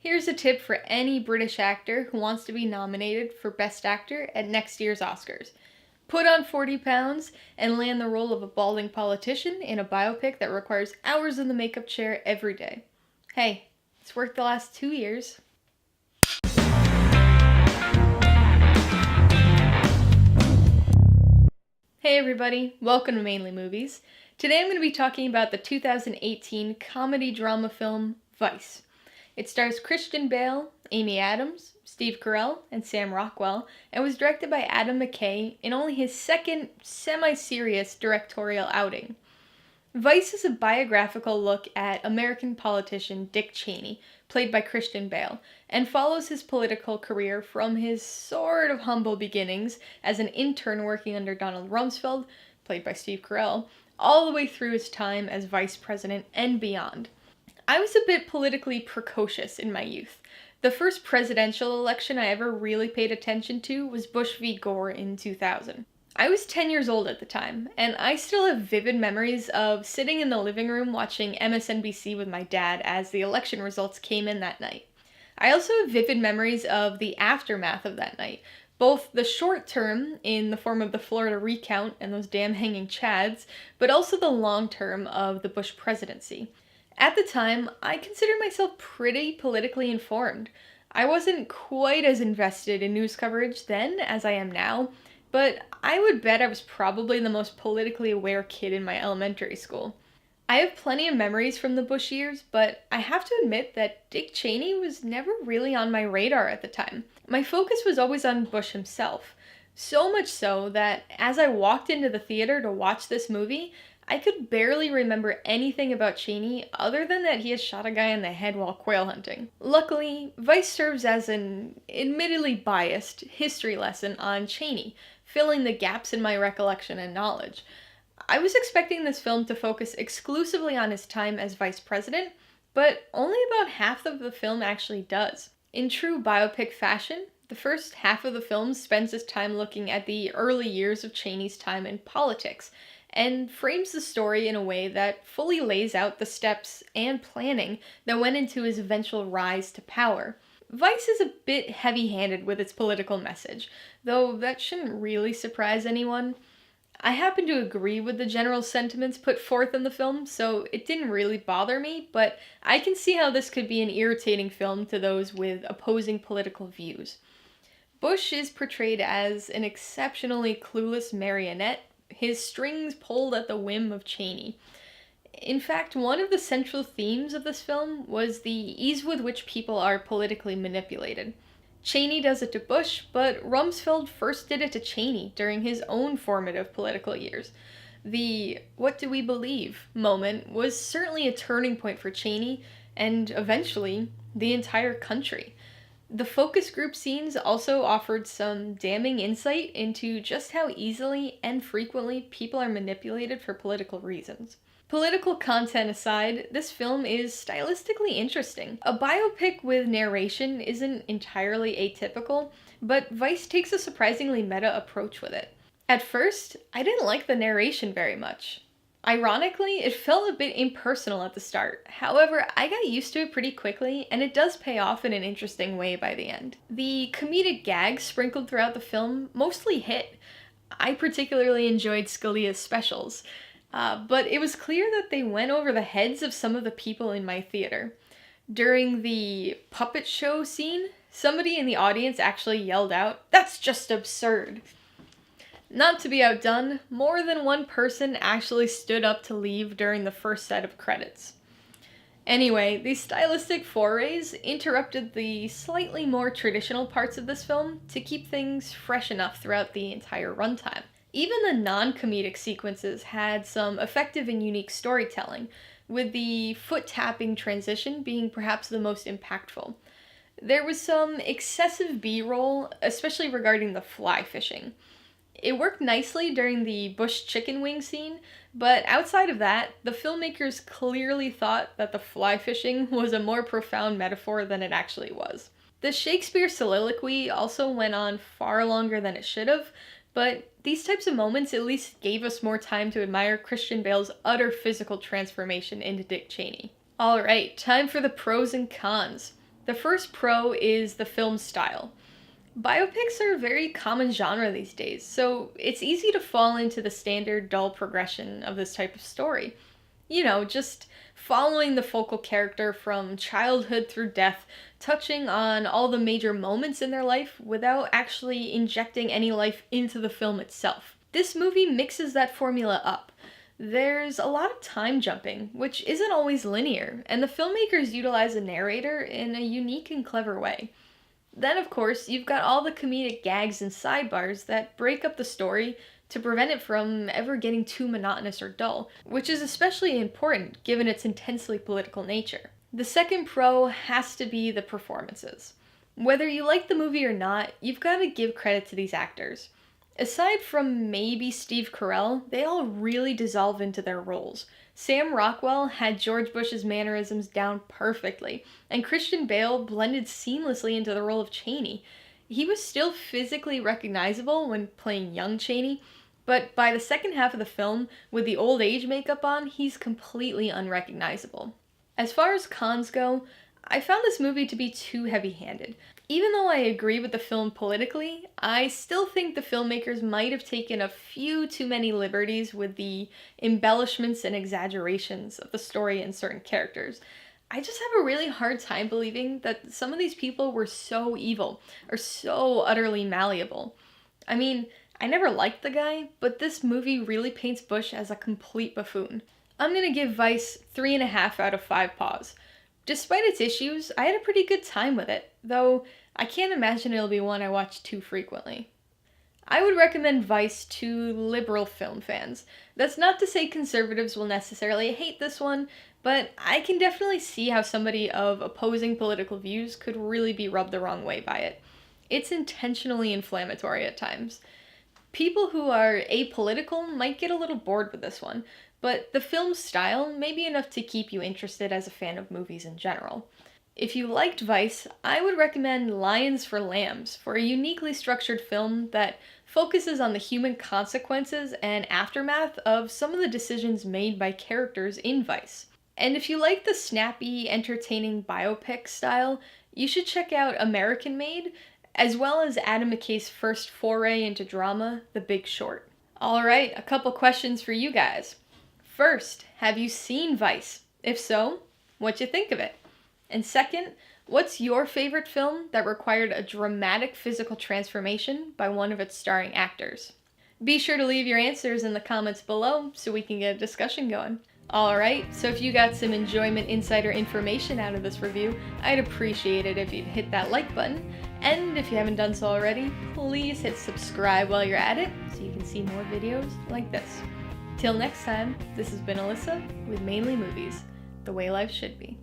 Here's a tip for any British actor who wants to be nominated for Best Actor at next year's Oscars. Put on 40 pounds and land the role of a balding politician in a biopic that requires hours in the makeup chair every day. Hey, it's worked the last 2 years. Hey everybody, welcome to Mainely Movies. Today I'm going to be talking about the 2018 comedy drama film Vice. It stars Christian Bale, Amy Adams, Steve Carell, and Sam Rockwell, and was directed by Adam McKay in only his second semi-serious directorial outing. Vice is a biographical look at American politician Dick Cheney, played by Christian Bale, and follows his political career from his sort of humble beginnings as an intern working under Donald Rumsfeld, played by Steve Carell, all the way through his time as vice president and beyond. I was a bit politically precocious in my youth. The first presidential election I ever really paid attention to was Bush v. Gore in 2000. I was 10 years old at the time, and I still have vivid memories of sitting in the living room watching MSNBC with my dad as the election results came in that night. I also have vivid memories of the aftermath of that night, both the short term, in the form of the Florida recount and those damn hanging chads, but also the long term of the Bush presidency. At the time, I considered myself pretty politically informed. I wasn't quite as invested in news coverage then as I am now, but I would bet I was probably the most politically aware kid in my elementary school. I have plenty of memories from the Bush years, but I have to admit that Dick Cheney was never really on my radar at the time. My focus was always on Bush himself, so much so that as I walked into the theater to watch this movie, I could barely remember anything about Cheney other than that he had shot a guy in the head while quail hunting. Luckily, Vice serves as an admittedly biased history lesson on Cheney, filling the gaps in my recollection and knowledge. I was expecting this film to focus exclusively on his time as vice president, but only about half of the film actually does. In true biopic fashion, the first half of the film spends its time looking at the early years of Cheney's time in politics, and frames the story in a way that fully lays out the steps and planning that went into his eventual rise to power. Vice is a bit heavy-handed with its political message, though that shouldn't really surprise anyone. I happen to agree with the general sentiments put forth in the film, so it didn't really bother me, but I can see how this could be an irritating film to those with opposing political views. Bush is portrayed as an exceptionally clueless marionette, his strings pulled at the whim of Cheney. In fact, one of the central themes of this film was the ease with which people are politically manipulated. Cheney does it to Bush, but Rumsfeld first did it to Cheney during his own formative political years. The "what do we believe" moment was certainly a turning point for Cheney, and eventually, the entire country. The focus group scenes also offered some damning insight into just how easily and frequently people are manipulated for political reasons. Political content aside, this film is stylistically interesting. A biopic with narration isn't entirely atypical, but Vice takes a surprisingly meta approach with it. At first, I didn't like the narration very much. Ironically, it felt a bit impersonal at the start. However, I got used to it pretty quickly, and it does pay off in an interesting way by the end. The comedic gags sprinkled throughout the film mostly hit. I particularly enjoyed Scalia's specials, but it was clear that they went over the heads of some of the people in my theater. During the puppet show scene, somebody in the audience actually yelled out, "That's just absurd!" Not to be outdone, more than one person actually stood up to leave during the first set of credits. Anyway, these stylistic forays interrupted the slightly more traditional parts of this film to keep things fresh enough throughout the entire runtime. Even the non-comedic sequences had some effective and unique storytelling, with the foot-tapping transition being perhaps the most impactful. There was some excessive B-roll, especially regarding the fly fishing. It worked nicely during the Bush chicken wing scene, but outside of that, the filmmakers clearly thought that the fly fishing was a more profound metaphor than it actually was. The Shakespeare soliloquy also went on far longer than it should have, but these types of moments at least gave us more time to admire Christian Bale's utter physical transformation into Dick Cheney. Alright, time for the pros and cons. The first pro is the film style. Biopics are a very common genre these days, so it's easy to fall into the standard dull progression of this type of story. Just following the focal character from childhood through death, touching on all the major moments in their life without actually injecting any life into the film itself. This movie mixes that formula up. There's a lot of time jumping, which isn't always linear, and the filmmakers utilize a narrator in a unique and clever way. Then, of course, you've got all the comedic gags and sidebars that break up the story to prevent it from ever getting too monotonous or dull, which is especially important given its intensely political nature. The second pro has to be the performances. Whether you like the movie or not, you've got to give credit to these actors. Aside from maybe Steve Carell, they all really dissolve into their roles. Sam Rockwell had George Bush's mannerisms down perfectly, and Christian Bale blended seamlessly into the role of Cheney. He was still physically recognizable when playing young Cheney, but by the second half of the film, with the old age makeup on, he's completely unrecognizable. As far as cons go, I found this movie to be too heavy-handed. Even though I agree with the film politically, I still think the filmmakers might have taken a few too many liberties with the embellishments and exaggerations of the story and certain characters. I just have a really hard time believing that some of these people were so evil or so utterly malleable. I mean, I never liked the guy, but this movie really paints Bush as a complete buffoon. I'm gonna give Vice 3.5 out of 5 paws. Despite its issues, I had a pretty good time with it, though I can't imagine it'll be one I watch too frequently. I would recommend Vice to liberal film fans. That's not to say conservatives will necessarily hate this one, but I can definitely see how somebody of opposing political views could really be rubbed the wrong way by it. It's intentionally inflammatory at times. People who are apolitical might get a little bored with this one, but the film's style may be enough to keep you interested as a fan of movies in general. If you liked Vice, I would recommend Lions for Lambs for a uniquely structured film that focuses on the human consequences and aftermath of some of the decisions made by characters in Vice. And if you like the snappy, entertaining biopic style, you should check out American Made, as well as Adam McKay's first foray into drama, The Big Short. Alright, a couple questions for you guys. First, have you seen Vice? If so, what'd you think of it? And second, what's your favorite film that required a dramatic physical transformation by one of its starring actors? Be sure to leave your answers in the comments below so we can get a discussion going. Alright, so if you got some enjoyment insider information out of this review, I'd appreciate it if you'd hit that like button. And if you haven't done so already, please hit subscribe while you're at it so you can see more videos like this. Till next time, this has been Alyssa with Mainly Movies, the way life should be.